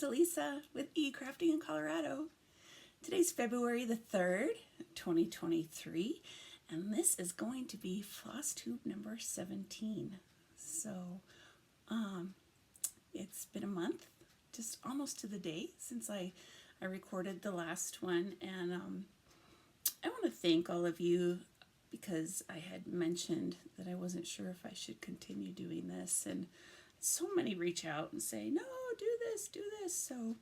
it's Elisa with E-Crafting in Colorado. Today's February the 3rd, 2023, and this is going to be Flosstube number 17. So, it's been a month, just almost to the day, since I recorded the last one, and I want to thank all of you because I had mentioned that I wasn't sure if I should continue doing this, and so many reach out and say, no, do this. So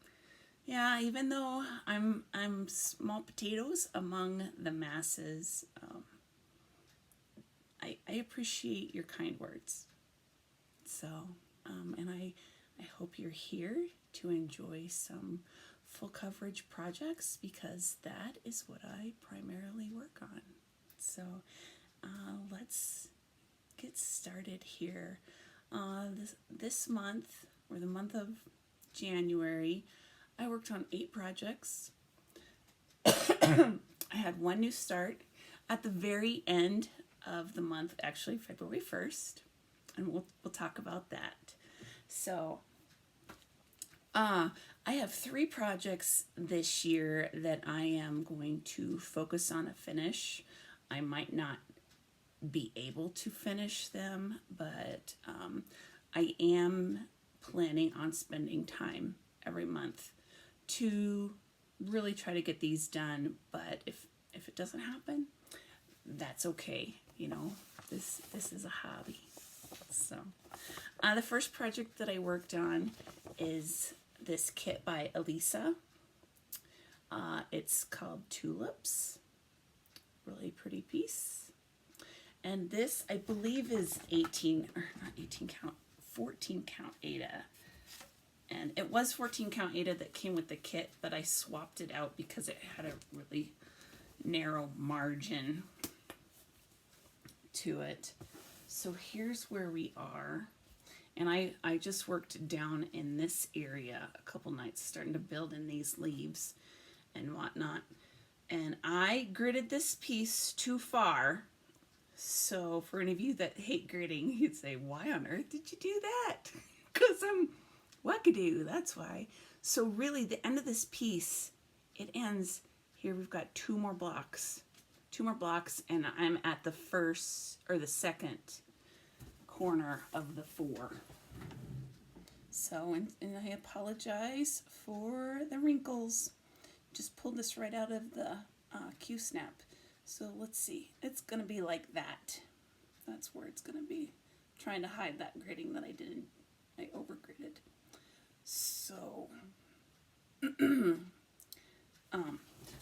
yeah, even though I'm small potatoes among the masses, I appreciate your kind words. So, and I hope you're here to enjoy some full coverage projects, because that is what I primarily work on. So let's get started here. This month, or the month of January, I worked on 8 projects. I had one new start at the very end of the month, actually February 1st, and we'll talk about that. So I have 3 projects this year that I am going to focus on a finish. I might not be able to finish them, but I am planning on spending time every month to really try to get these done. But if it doesn't happen, that's okay. You know, this is a hobby. So the first project that I worked on is this kit by Elisa. It's called Tulips. Really pretty piece. And this, I believe, is 14 count Aida. And it was 14 count Aida that came with the kit, but I swapped it out because it had a really narrow margin to it. So here's where we are. And I just worked down in this area a couple nights, starting to build in these leaves and whatnot. And I gridded this piece too far. So for any of you that hate gridding, you'd say, why on earth did you do that? Because I'm wackadoo, that's why. So really the end of this piece, it ends here. We've got 2 more blocks, and I'm at the first or the second corner of the 4. So, and I apologize for the wrinkles. Just pulled this right out of the Q-snap. So let's see, it's gonna be like that. That's where it's gonna be. Trying to hide that gridding that I over gridded. So,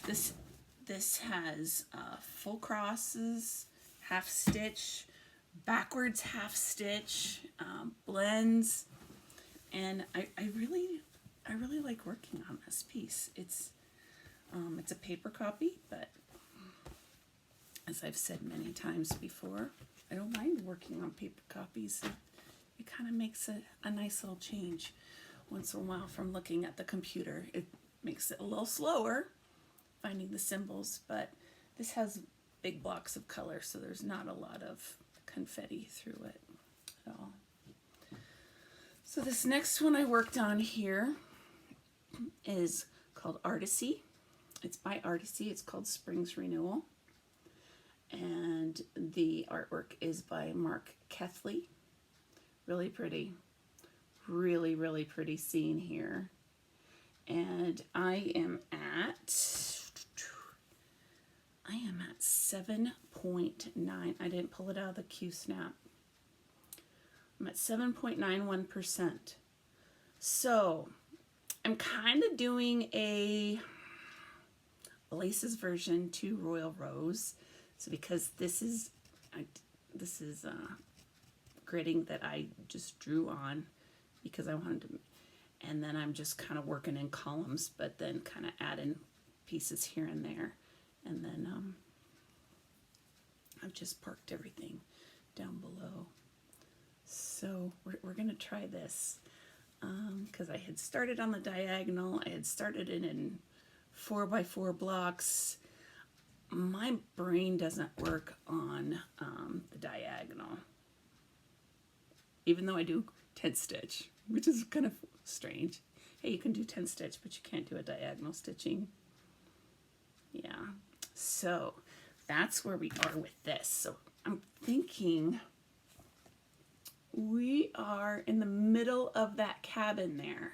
this has full crosses, half stitch, backwards half stitch, blends, and I really like working on this piece. It's a paper copy, but as I've said many times before, I don't mind working on paper copies. It kind of makes a nice little change once in a while from looking at the computer. It makes it a little slower finding the symbols, but this has big blocks of color, so there's not a lot of confetti through it at all. So this next one I worked on here is called Artisy. It's by Artisy. It's called Spring's Renewal. And the artwork is by Mark Kethley. Really pretty. Really pretty scene here. And I am at 7.9. I didn't pull it out of the Q-snap. I'm at 7.91%. So I'm kind of doing a Lace's version to Royal Rose. So because this is gridding that I just drew on because I wanted to, and then I'm just kind of working in columns, but then kind of adding pieces here and there, and then I've just parked everything down below. So we're gonna try this because I had started on the diagonal. I had started it in 4x4 blocks. My brain doesn't work on the diagonal, even though I do 10 stitch, which is kind of strange. Hey, you can do 10 stitch, but you can't do a diagonal stitching. Yeah, so that's where we are with this. So I'm thinking we are in the middle of that cabin there.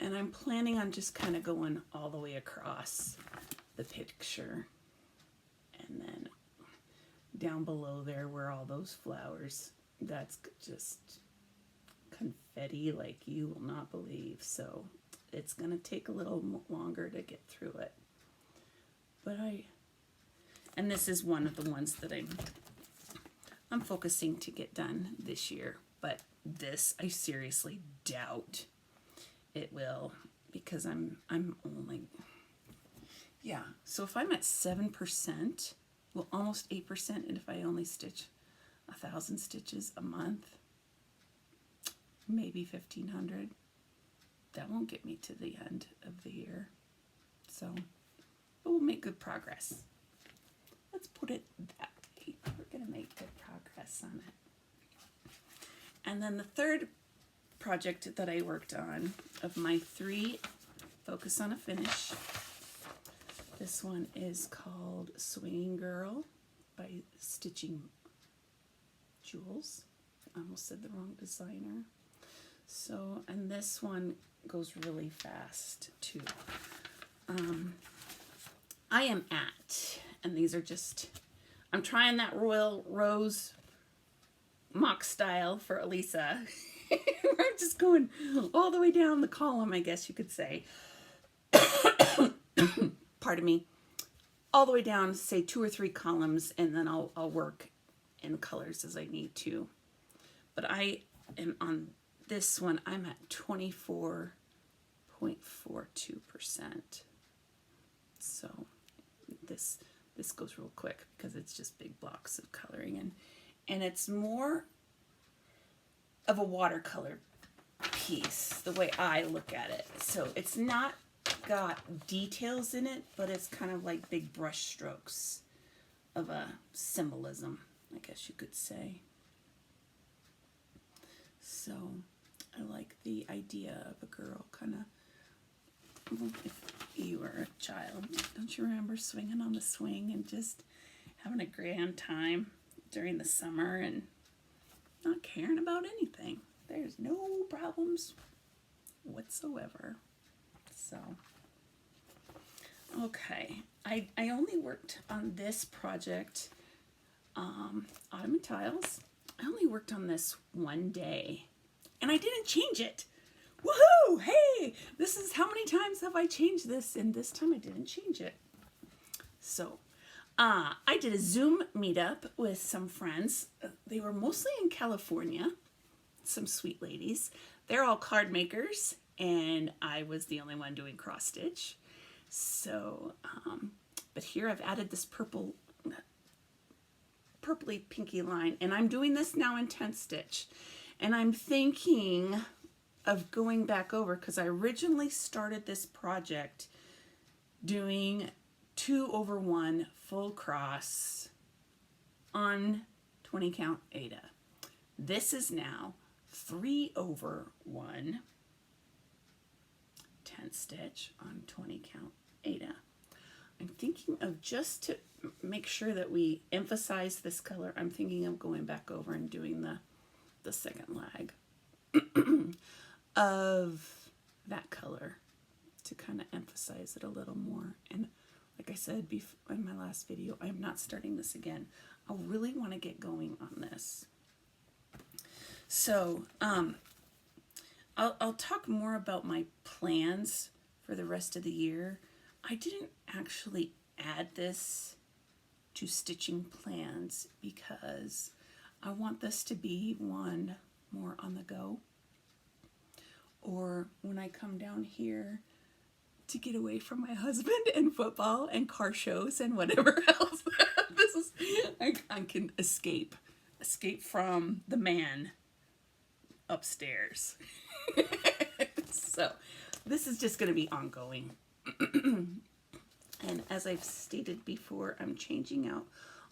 And I'm planning on just kind of going all the way across the picture. And then down below there were all those flowers. That's just confetti like you will not believe. So it's going to take a little longer to get through it. But and this is one of the ones that I'm focusing to get done this year. But this, I seriously doubt it will, because I'm only, yeah. So if I'm at 7%, well, almost 8%, and if I only stitch 1,000 stitches a month, maybe 1,500, that won't get me to the end of the year. So, but we'll make good progress. Let's put it that way. We're gonna make good progress on it. And then the third project that I worked on of my 3 focus on a finish, this one is called Swinging Girl by Stitching Jewels. I almost said the wrong designer. So, and this one goes really fast too. I am at, and these are just, I'm trying that Royal Rose mock style for Elisa. I'm just going all the way down the column, I guess you could say. Pardon me. All the way down, say 2 or 3 columns, and then I'll work in colors as I need to. But I am on this one, I'm at 24.42%. So this goes real quick because it's just big blocks of coloring, and it's more of a watercolor piece, the way I look at it. So it's not got details in it, but it's kind of like big brush strokes of a symbolism, I guess you could say. So I like the idea of a girl kind of, well, if you were a child, don't you remember swinging on the swing and just having a grand time during the summer and not caring about anything? There's no problems whatsoever. So, okay, I only worked on this project, Ottoman Tiles. I only worked on this one day, and I didn't change it. Woohoo! Hey, this is how many times have I changed this, and this time I didn't change it. So, I did a Zoom meetup with some friends. They were mostly in California, some sweet ladies. They're all card makers, and I was the only one doing cross stitch. So, but here I've added this purpley pinky line, and I'm doing this now in 10 stitch. And I'm thinking of going back over, because I originally started this project doing 2/1 full cross on 20 count Aida. This is now 3/1 10 stitch on 20 count Aida. I'm thinking of, just to make sure that we emphasize this color, I'm thinking of going back over and doing the second lag of that color to kind of emphasize it a little more. And like I said in my last video, I'm not starting this again. I really want to get going on this. So I'll talk more about my plans for the rest of the year. I didn't actually add this to stitching plans because I want this to be one more on the go, or when I come down here to get away from my husband and football and car shows and whatever else. This is, I can escape from the man upstairs. So this is just going to be ongoing. And as I've stated before, I'm changing out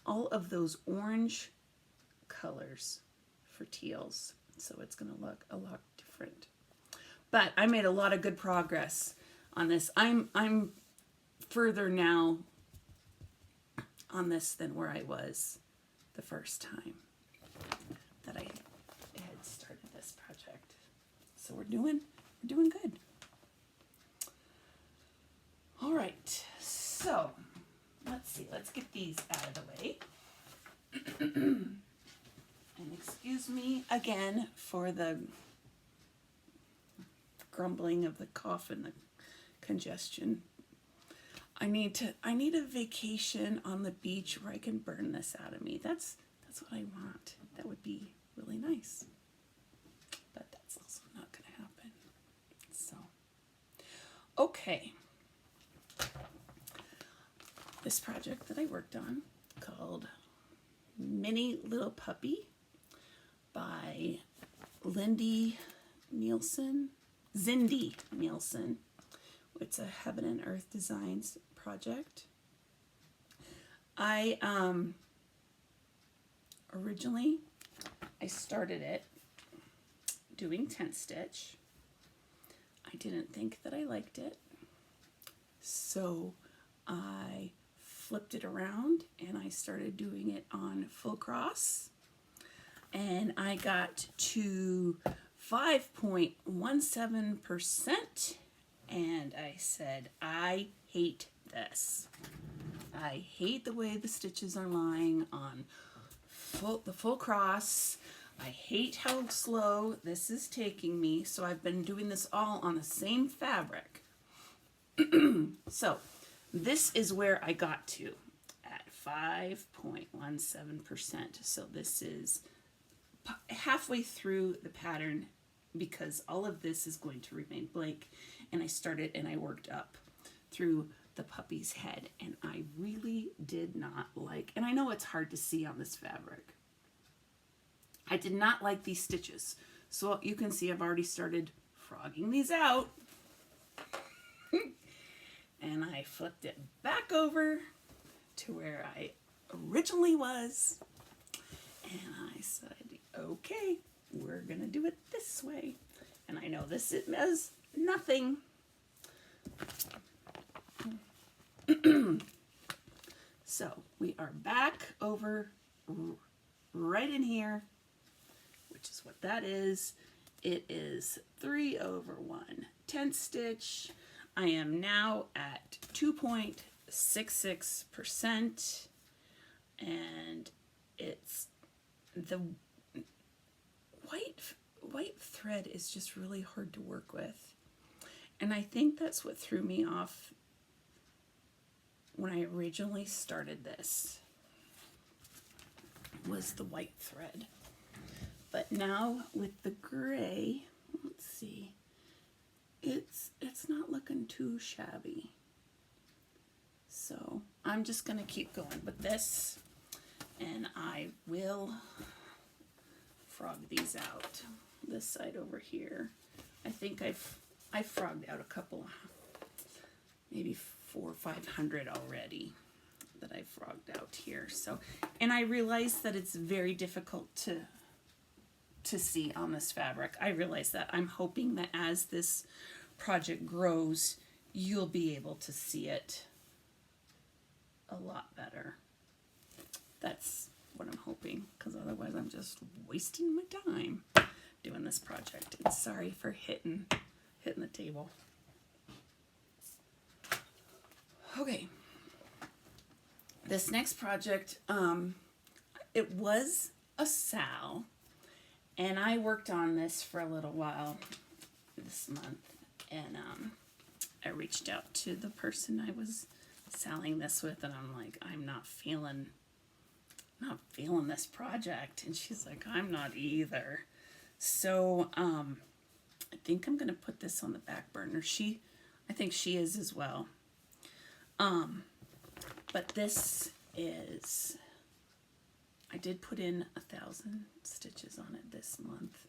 all of those orange colors for teals, so it's going to look a lot different. But I made a lot of good progress on this. I'm further now on this than where I was the first time that I had started this project. So we're doing good. All right, so let's see, let's get these out of the way. And excuse me again for the grumbling of the cough and the congestion. I need a vacation on the beach where I can burn this out of me. That's what I want. That would be really nice. But that's also not going to happen. So, okay. This project that I worked on called Mini Little Puppy by Zindi Nielsen. It's a Heaven and Earth Designs project. Originally I started it doing tent stitch. I didn't think that I liked it, so I flipped it around and I started doing it on full cross, and I got to 5.17%, and I said, I hate this. I hate the way the stitches are lying on the full cross. I hate how slow this is taking me, so I've been doing this all on the same fabric. So this is where I got to at 5.17%. So this is halfway through the pattern, because all of this is going to remain blank, and I started and I worked up through the puppy's head, and I really did not like, and I know it's hard to see on this fabric, I did not like these stitches. So you can see I've already started frogging these out. And I flipped it back over to where I originally was. And I said, okay, we're gonna do it this way. And I know this is nothing. So we are back over right in here, which is what that is. It is 3/1 tent stitch. I am now at 2.66%, and it's the white thread is just really hard to work with, and I think that's what threw me off when I originally started this, was the white thread. But now with the gray, let's see, it's not looking too shabby. So I'm just gonna keep going with this, and I will frog these out. This side over here, I think I've frogged out a couple, maybe 400 or 500 already that I frogged out here. So, and I realize that it's very difficult to see on this fabric. I realize that. I'm hoping that as this project grows, you'll be able to see it a lot better. That's what I'm hoping, because otherwise I'm just wasting my time doing this project. And sorry for hitting the table. Okay. This next project, it was a SAL, and I worked on this for a little while this month, and I reached out to the person I was selling this with, and I'm like, I'm not feeling this project, and she's like, I'm not either. So I think I'm gonna put this on the back burner. I think she is as well. But this is, I did put in 1,000 stitches on it this month.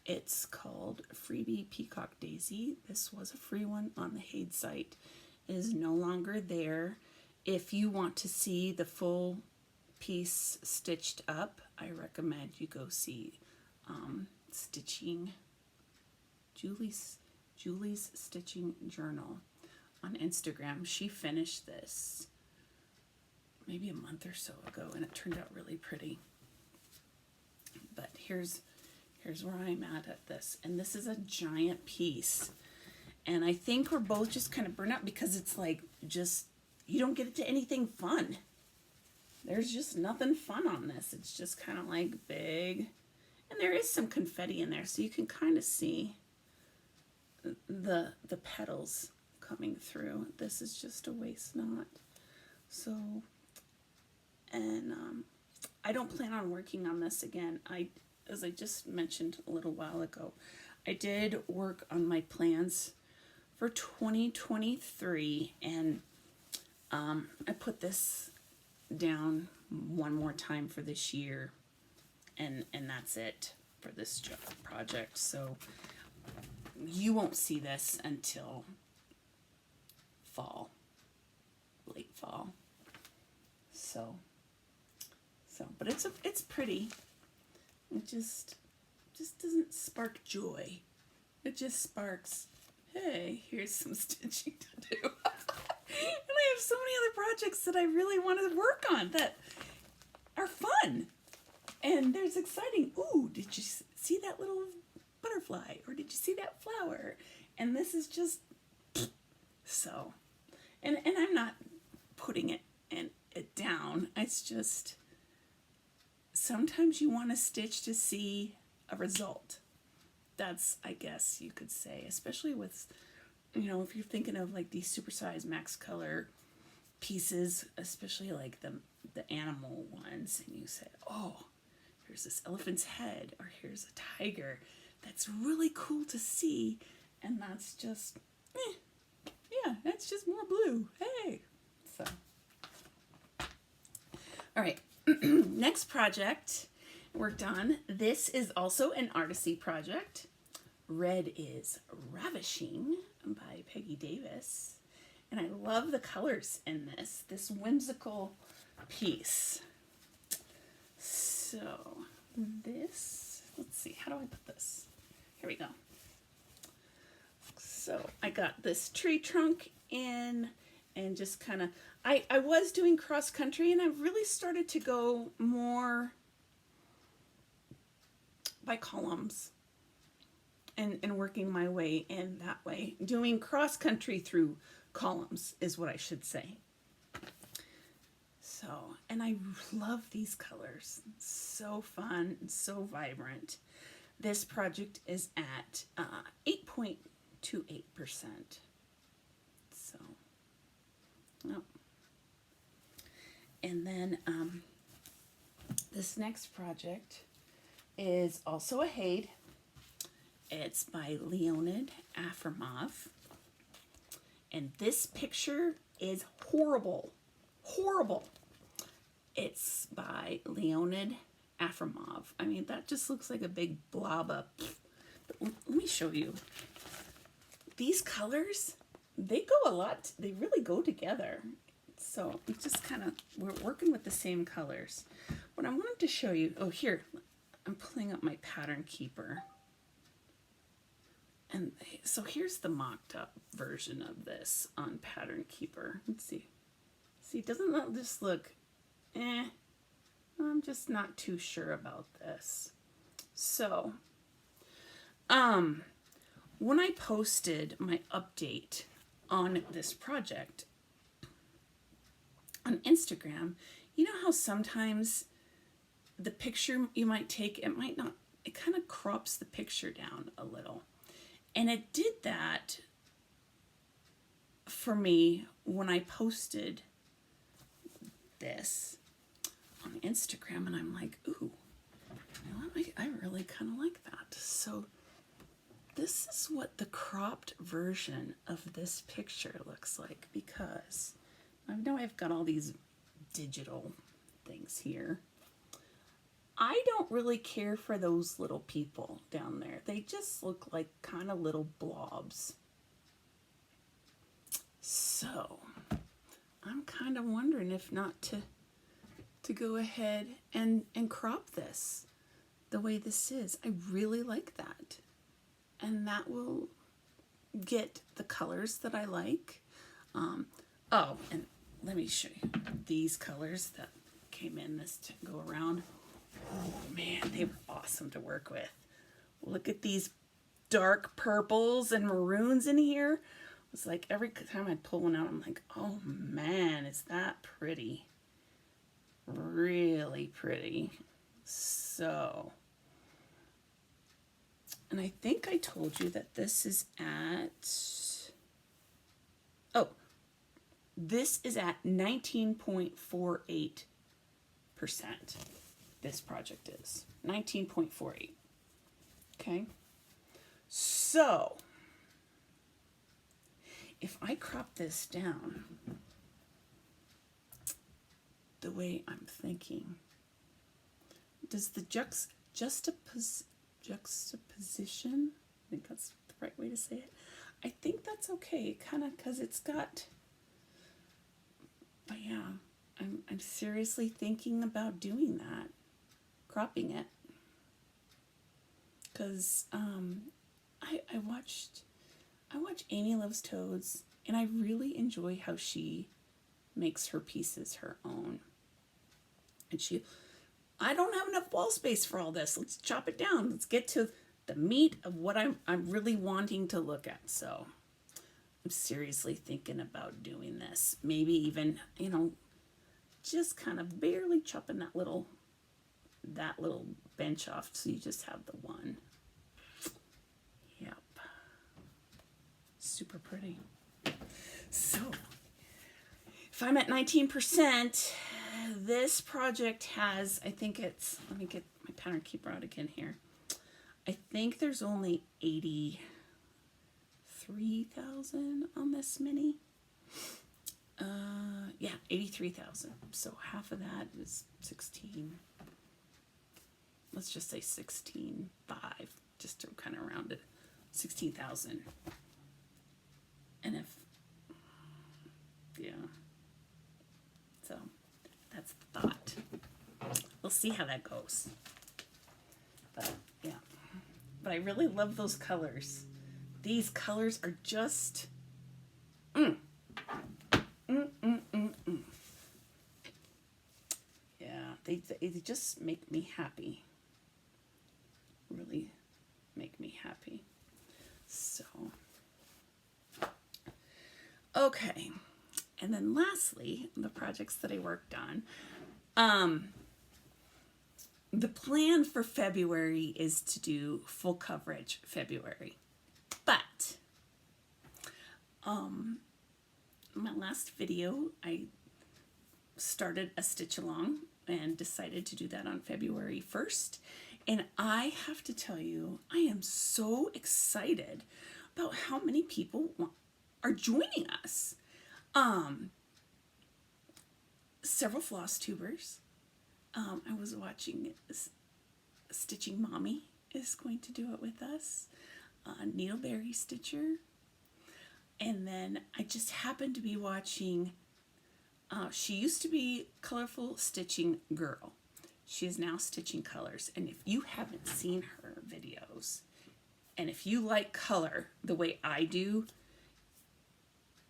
It's called Freebie Peacock Daisy. This was a free one on the Haid site. It is no longer there. If you want to see the full piece stitched up, I recommend you go see Stitching Julie's Stitching Journal on Instagram. She finished this maybe a month or so ago, and it turned out really pretty. But here's where I'm at this, and this is a giant piece, and I think we're both just kind of burnt out because it's like just you don't get to anything fun. There's just nothing fun on this. It's just kind of like big, and there is some confetti in there, so you can kind of see the petals coming through. This is just a waist knot. So, and I don't plan on working on this again. As I just mentioned a little while ago, I did work on my plans for 2023, and I put this down one more time for this year, and that's it for this project. So you won't see this until fall, late fall. So but it's pretty. It just doesn't spark joy. It just sparks, hey, here's some stitching to do. And I have so many other projects that I really want to work on that are fun. And there's exciting, ooh, did you see that little butterfly? Or did you see that flower? And this is just, so. And I'm not putting it down. It's just, sometimes you want to stitch to see a result. That's, I guess you could say, especially with, if you're thinking of like these supersized max color pieces, especially like the animal ones, and you say, oh, here's this elephant's head, or here's a tiger. That's really cool to see, and that's just, yeah, that's just more blue. Hey, so. All right, next project worked on. This is also an Artisy project. Red is Ravishing by Peggy Davis. And I love the colors in this whimsical piece. So this, let's see, how do I put this? Here we go. So I got this tree trunk in, and just kind of, I was doing cross country, and I really started to go more by columns and working my way in that way. Doing cross country through columns is what I should say. So, and I love these colors. So fun, so vibrant. This project is at 8.28%. So, oh. And then this next project is also a Haid. It's by Leonid Afremov. And this picture is horrible. Horrible. It's by Leonid Afremov. I mean, that just looks like a big blob of... But let me show you. These colors, they go a lot. They really go together. So it's just kind of, we're working with the same colors. What I wanted to show you, oh, here, I'm pulling up my pattern keeper. And so here's the mocked up version of this on Pattern Keeper. Let's see. See, doesn't that just look, I'm just not too sure about this. So, when I posted my update on this project on Instagram, you know how sometimes the picture you might take, it might not, it kind of crops the picture down a little. And it did that for me when I posted this on Instagram, and I'm like, ooh, you know what? I really kind of like that. So this is what the cropped version of this picture looks like, because I know I've got all these digital things here. I don't really care for those little people down there. They just look like kind of little blobs. So I'm kind of wondering if not to go ahead and crop this the way this is. I really like that. and that will get the colors that I like. Oh, and let me show you these colors that came in this to go around. Oh man, they were awesome to work with. Look at these dark purples and maroons in here. It's like every time I'd pull one out, I'm like, oh man, is that pretty. Really pretty. So, and I think I told you that this is at, oh, this is at 19.48%. This project is 19.48. Okay. So, if I crop this down the way I'm thinking, does the juxtaposition, I think that's the right way to say it. I think that's okay, kind of, because it's got, but yeah, I'm seriously thinking about doing that, cropping it, because I watched Amy Loves Toads, and I really enjoy how she makes her pieces her own. And I don't have enough wall space for all this. Let's chop it down. Let's get to the meat of what I'm really wanting to look at. So I'm seriously thinking about doing this. Maybe even, you know, just kind of barely chopping that little bench off so you just have the one. Yep. Super pretty. So if I'm at 19%, this project has, I think it's, let me get my pattern keeper out again here. I think there's only 83,000 on this mini. Yeah, 83,000. So half of that is 16. Let's just say 16.5, just to kind of round it. 16,000. And if, yeah. So that's the thought. We'll see how that goes. But yeah. But I really love those colors. These colors are just yeah, they just make me happy. Really make me happy. So okay. And then lastly, the projects that I worked on. The plan for February is to do full coverage February. But my last video, I started a stitch along and decided to do that on February 1st. And I have to tell you, I am so excited about how many people are joining us. Several floss tubers. I was watching Stitching Mommy is going to do it with us. Needleberry Stitcher. And then I just happened to be watching, she used to be Colorful Stitching Girl. She is now Stitching Colors. And if you haven't seen her videos, and if you like color the way I do,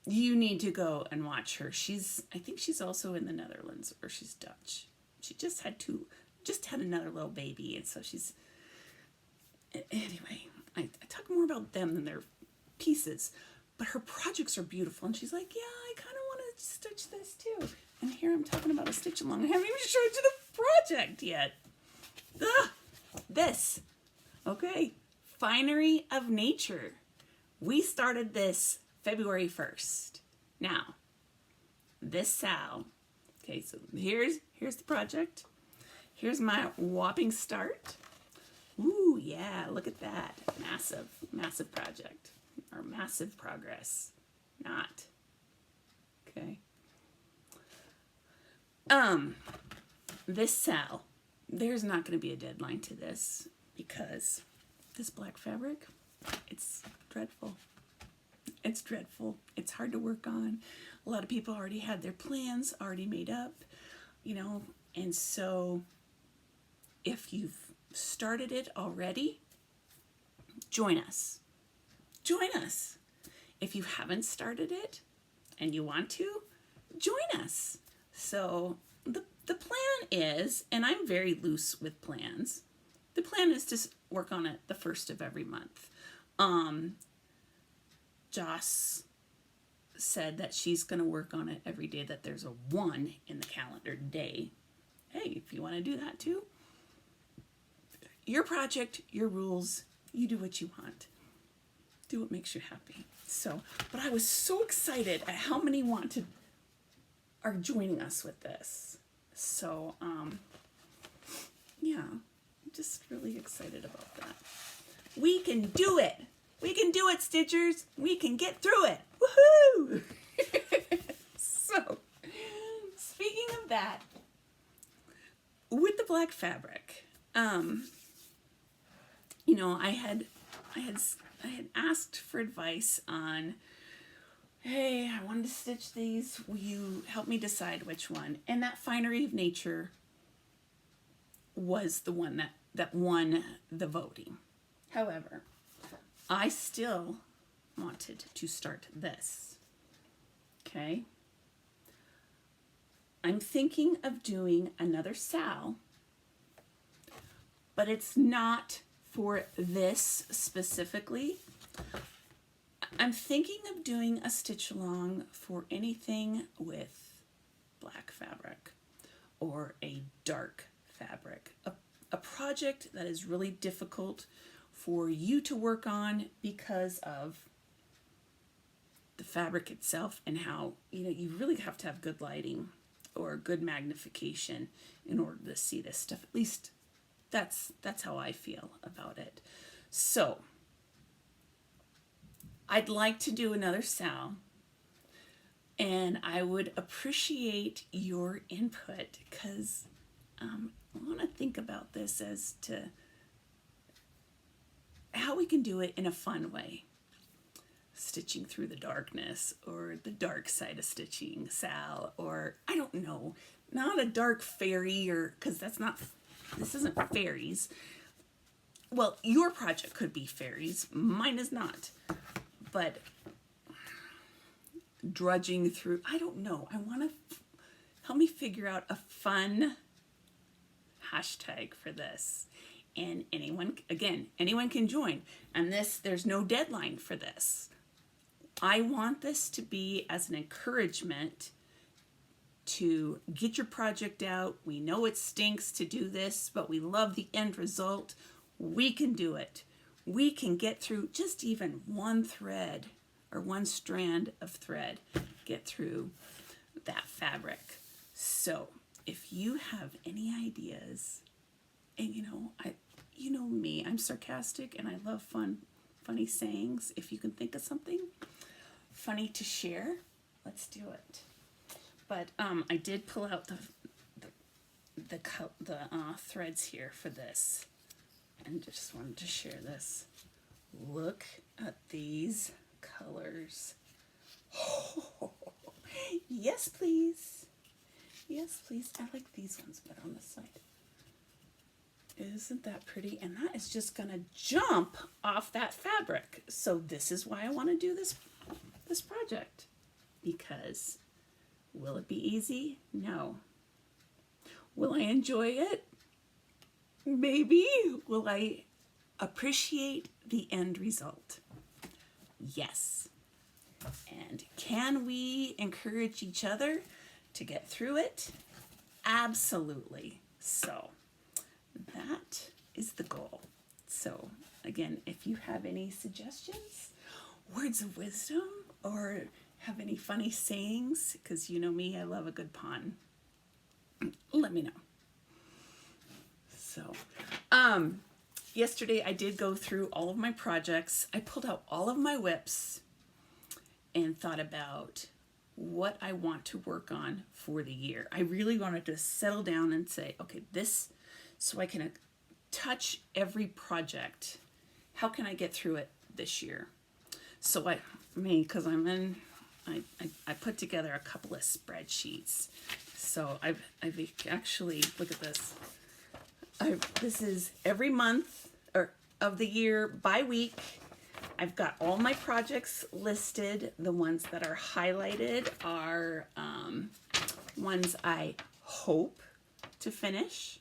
you need to go and watch her. I think she's also in the Netherlands, or she's Dutch. She just had another little baby, and so she's, anyway, I talk more about them than their pieces, but her projects are beautiful, and she's like, yeah, I kind of want to stitch this too. And here I'm talking about a stitch along. I haven't even showed you the project yet. This, okay, Finery of Nature. We started this February 1st. Now, this Sal, okay, so here's the project. Here's my whopping start. Ooh, yeah, look at that. Massive project. Or massive progress. Not. Okay. This Sal, there's not going to be a deadline to this because this black fabric, it's dreadful. It's dreadful. It's hard to work on. A lot of people already had their plans already made up, you know, and so if you've started it already, join us. join us. If you haven't started it and you want to, join us. So the plan is, and I'm very loose with plans, the plan is to work on it the first of every month. Joss said that she's going to work on it every day that there's a 1 in the calendar day. Hey, if you want to do that too, your project, your rules, you do what you want. Do what makes you happy. So, but I was so excited at how many are joining us with this. So, yeah, I'm just really excited about that. We can do it. We can do it, Stitchers. We can get through it. Woohoo! So, speaking of that, with the black fabric, you know, I had asked for advice on, hey, I wanted to stitch these. Will you help me decide which one? And that Finery of Nature was the one that won the voting. However, I still wanted to start this. Okay. I'm thinking of doing another Sal, but it's not for this specifically. I'm thinking of doing a stitch along for anything with black fabric or a dark fabric. A project that is really difficult for you to work on because of the fabric itself and how, you know, you really have to have good lighting or good magnification in order to see this stuff. At least that's how I feel about it. So I'd like to do another Sal, and I would appreciate your input because I want to think about this as to how we can do it in a fun way. Stitching through the darkness, or the dark side of stitching Sal, or I don't know, not a dark fairy, or because this isn't fairies. Well, your project could be fairies, mine is not. But drudging through, I don't know. I want to help me figure out a fun hashtag for this. And anyone can join. And there's no deadline for this. I want this to be as an encouragement to get your project out. We know it stinks to do this, but we love the end result. We can do it. We can get through just even one thread or one strand of thread, get through that fabric. So if you have any ideas, and you know me, I'm sarcastic and I love funny sayings. If you can think of something funny to share, let's do it. But I did pull out the threads here for this, and just wanted to share this. Look at these colors. Oh, yes, please. Yes, please. I like these ones better on this side. Isn't that pretty? And that is just gonna jump off that fabric. So this is why I want to do this project. Because will it be easy? No. Will I enjoy it? Maybe. Will I appreciate the end result? Yes. And can we encourage each other to get through it? Absolutely. So that is the goal. So again, if you have any suggestions, words of wisdom, or have any funny sayings, because you know me, I love a good pun, let me know. So, yesterday I did go through all of my projects. I pulled out all of my whips and thought about what I want to work on for the year. I really wanted to settle down and say, okay, so I can touch every project. How can I get through it this year? So I put together a couple of spreadsheets. So I've actually, look at this. This is every month or of the year by week. I've got all my projects listed. The ones that are highlighted are ones I hope to finish.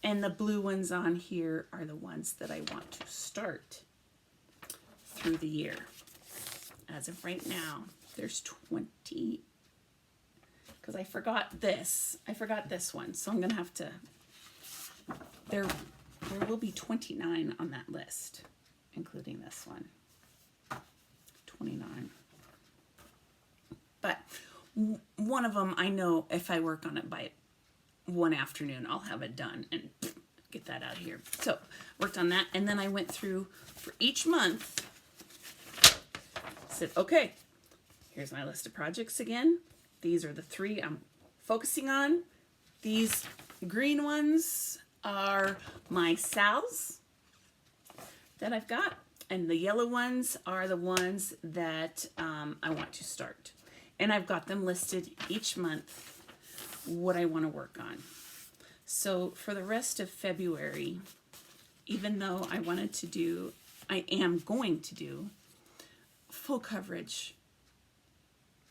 And the blue ones on here are the ones that I want to start through the year. As of right now, there's 20, because I forgot this. I forgot this one, so I'm gonna have to, there will be 29 on that list, including this one. 29. But one of them, I know if I work on it by one afternoon, I'll have it done and get that out of here. So worked on that, and then I went through for each month, said, okay, here's my list of projects again. These are the 3 I'm focusing on. These green ones are my SALs that I've got, and the yellow ones are the ones that I want to start. And I've got them listed each month, what I want to work on. So for the rest of February, even though I am going to do full coverage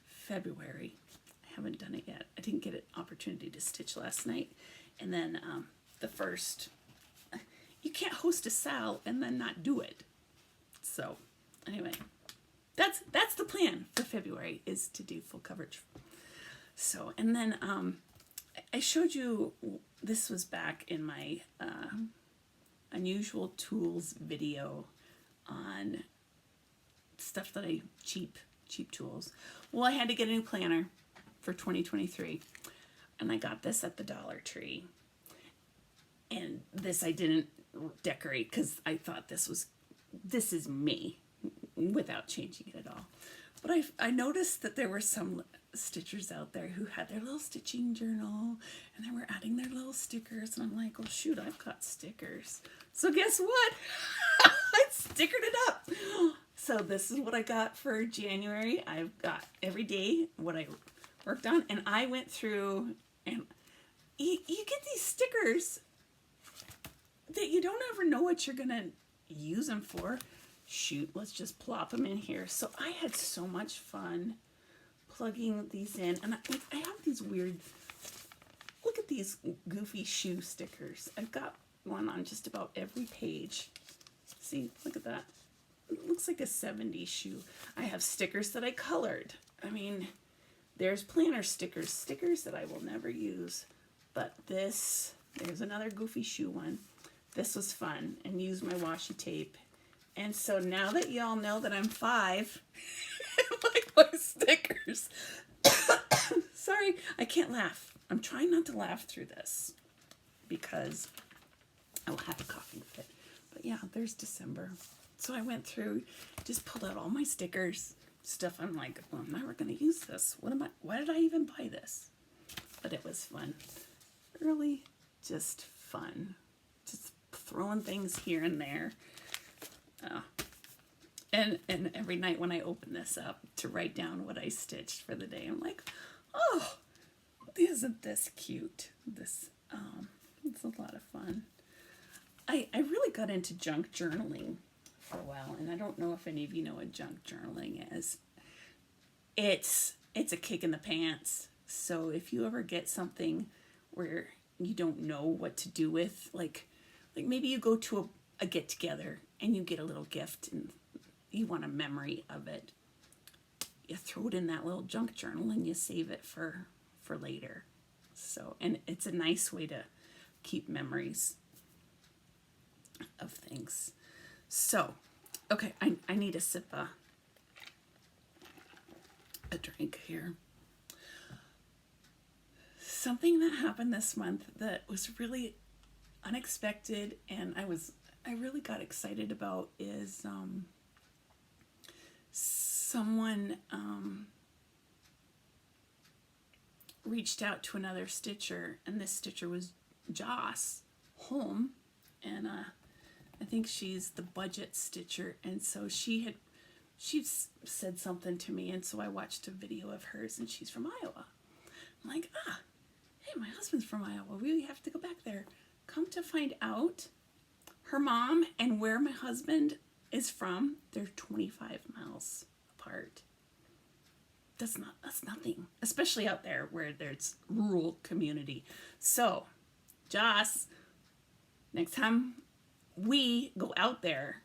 February. I haven't done it yet. I didn't get an opportunity to stitch last night. And then the first, you can't host a SAL and then not do it. So anyway, that's the plan for February, is to do full coverage. So, and then I showed you, this was back in my unusual tools video on stuff that cheap tools. Well, I had to get a new planner for 2023, and I got this at the Dollar Tree. And this I didn't decorate because I thought this is me without changing it at all. But I noticed that there were some stitchers out there who had their little stitching journal, and they were adding their little stickers, and I'm like, oh shoot, I've got stickers. So guess what? I stickered it up. So this is what I got for January. I've got every day what I worked on, and I went through, and you get these stickers that you don't ever know what you're gonna use them for. Shoot, let's just plop them in here. So I had so much fun plugging these in, and I have these weird, look at these goofy shoe stickers. I've got one on just about every page. See, look at that. It looks like a 70s shoe. I have stickers that I colored. I mean, there's planner stickers that I will never use. But this, there's another goofy shoe one. This was fun, and use my washi tape. And so now that y'all know that I'm 5, I like my stickers. Sorry, I can't laugh. I'm trying not to laugh through this because I will have a coughing fit. But yeah, there's December. So I went through, just pulled out all my stickers, stuff I'm like, well, I'm never going to use this. Why did I even buy this? But it was fun. Really just fun. Just throwing things here and there. And every night when I open this up to write down what I stitched for the day, I'm like, oh, isn't this cute? It's a lot of fun. I really got into junk journaling for a while, and I don't know if any of you know what junk journaling is. It's a kick in the pants. So if you ever get something where you don't know what to do with, like maybe you go to a get together and you get a little gift and you want a memory of it, you throw it in that little junk journal and you save it for later. So, and it's a nice way to keep memories of things. So, okay, I need a sip of a drink here. Something that happened this month that was really unexpected and I really got excited about is someone reached out to another stitcher, and this stitcher was Joss Holm, and I think she's the budget stitcher, and so she said something to me, and so I watched a video of hers, and she's from Iowa. I'm like, hey, my husband's from Iowa. We have to go back there. Come to find out, her mom and where my husband is from, they're 25 miles apart. That's nothing, especially out there where there's rural community. So, Joss, next time we go out there,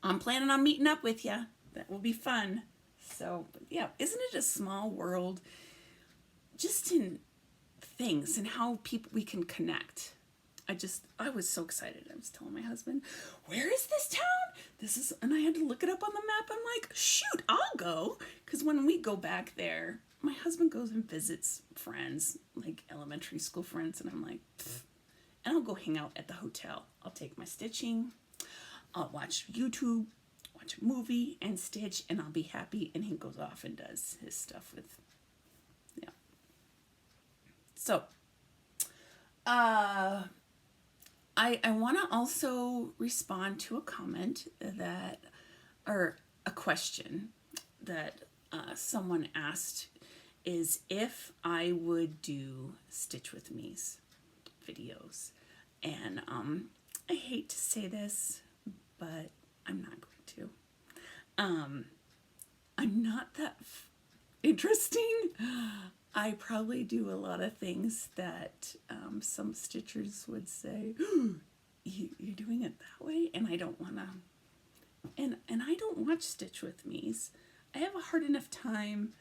I'm planning on meeting up with you. That will be fun. So, yeah, isn't it a small world just in things and how we can connect? I was so excited. I was telling my husband, where is this town? And I had to look it up on the map. I'm like, shoot, I'll go. Because when we go back there, my husband goes and visits friends, like elementary school friends. And I'm like, pfft. And I'll go hang out at the hotel. I'll take my stitching. I'll watch YouTube, watch a movie and stitch, and I'll be happy. And he goes off and does his stuff with, yeah. So, I want to also respond to a comment or a question that someone asked, is if I would do Stitch With Me's videos. And I hate to say this, but I'm not going to. I'm not that interesting. I probably do a lot of things that some stitchers would say, you're doing it that way? And I don't want to. And I don't watch Stitch With Me's. I have a hard enough time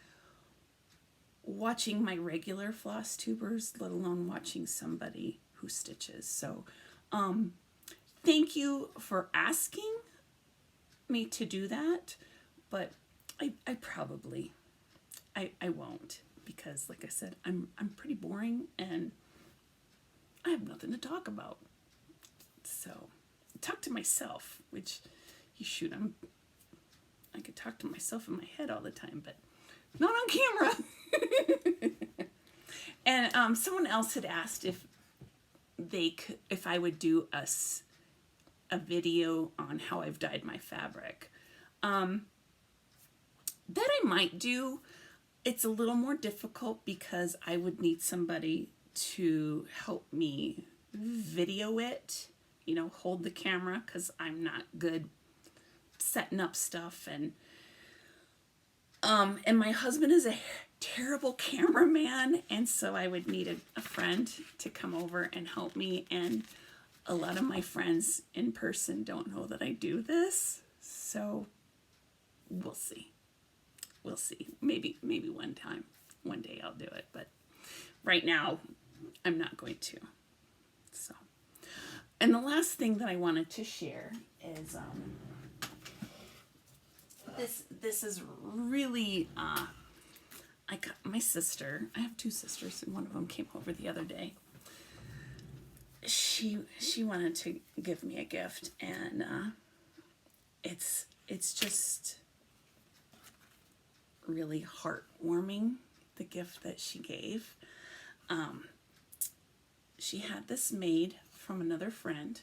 watching my regular floss tubers, let alone watching somebody who stitches. So thank you for asking me to do that, but I probably won't, because like I said, I'm pretty boring and I have nothing to talk about. So talk to myself, which I could talk to myself in my head all the time, but not on camera. And someone else had asked if I would do a video on how I've dyed my fabric. That I might do. It's a little more difficult because I would need somebody to help me video it, hold the camera, because I'm not good setting up stuff, and my husband is a terrible cameraman, and so I would need a friend to come over and help me, and a lot of my friends in person don't know that I do this, so we'll see. Maybe one day I'll do it, but right now I'm not going to. So, and the last thing that I wanted to share is this is really I got my sister. I have two sisters, and one of them came over the other day. She wanted to give me a gift, and it's just really heartwarming, the gift that she gave. She had this made from another friend,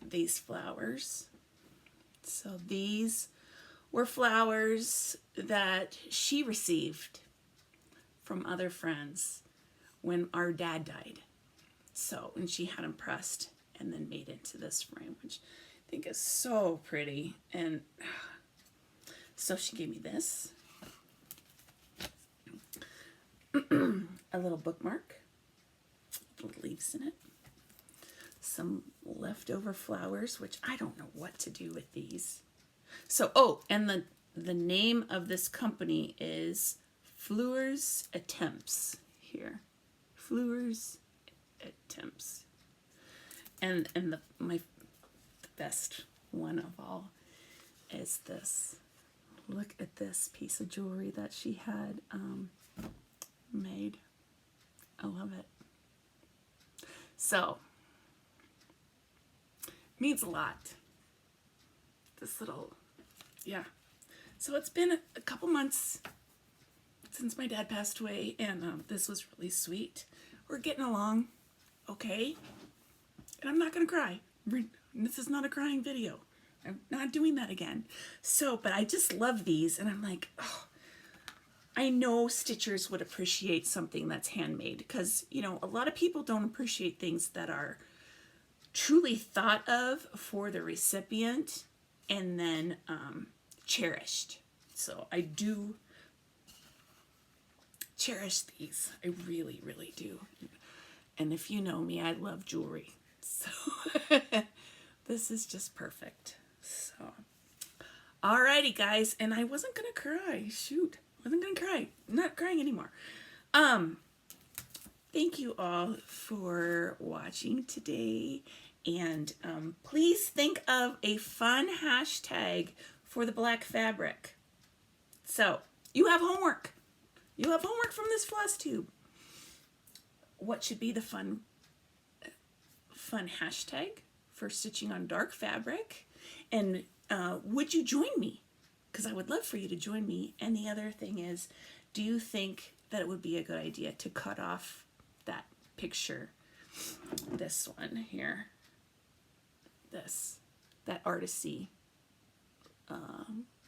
these flowers. So these were flowers that she received from other friends when our dad died. So, and she had them pressed and then made into this frame, which I think is so pretty. And so she gave me this, a little bookmark, little leaves in it, some leftover flowers, which I don't know what to do with these. So, and the name of this company is Fleurs Attempts here. Fleurs Attempts. And the best one of all is this. Look at this piece of jewelry that she had made. I love it. So, means a lot. This little, yeah. So it's been a couple months since my dad passed away, and this was really sweet. We're getting along okay, and I'm not gonna cry. This is not a crying video. I'm not doing that again. So, but I just love these, and I'm like, oh, I know stitchers would appreciate something that's handmade, because, a lot of people don't appreciate things that are truly thought of for the recipient and then cherished. So I do cherish these. I really, really do. And if you know me, I love jewelry. So this is just perfect. So, alrighty guys. And I wasn't going to cry. Shoot. Wasn't going to cry. I'm not crying anymore. Thank you all for watching today. And please think of a fun hashtag for the black fabric. So, you have homework. You have homework from this Flosstube. What should be the fun hashtag for stitching on dark fabric? And would you join me? Because I would love for you to join me. And the other thing is, do you think that it would be a good idea to cut off that picture, this one here, that artisy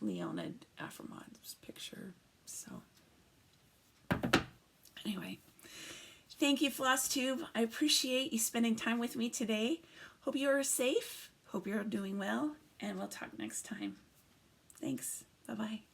Leonid Aframov's picture? So anyway, thank you, Flosstube. I appreciate you spending time with me today. Hope you are safe. Hope you're doing well. And we'll talk next time. Thanks. Bye-bye.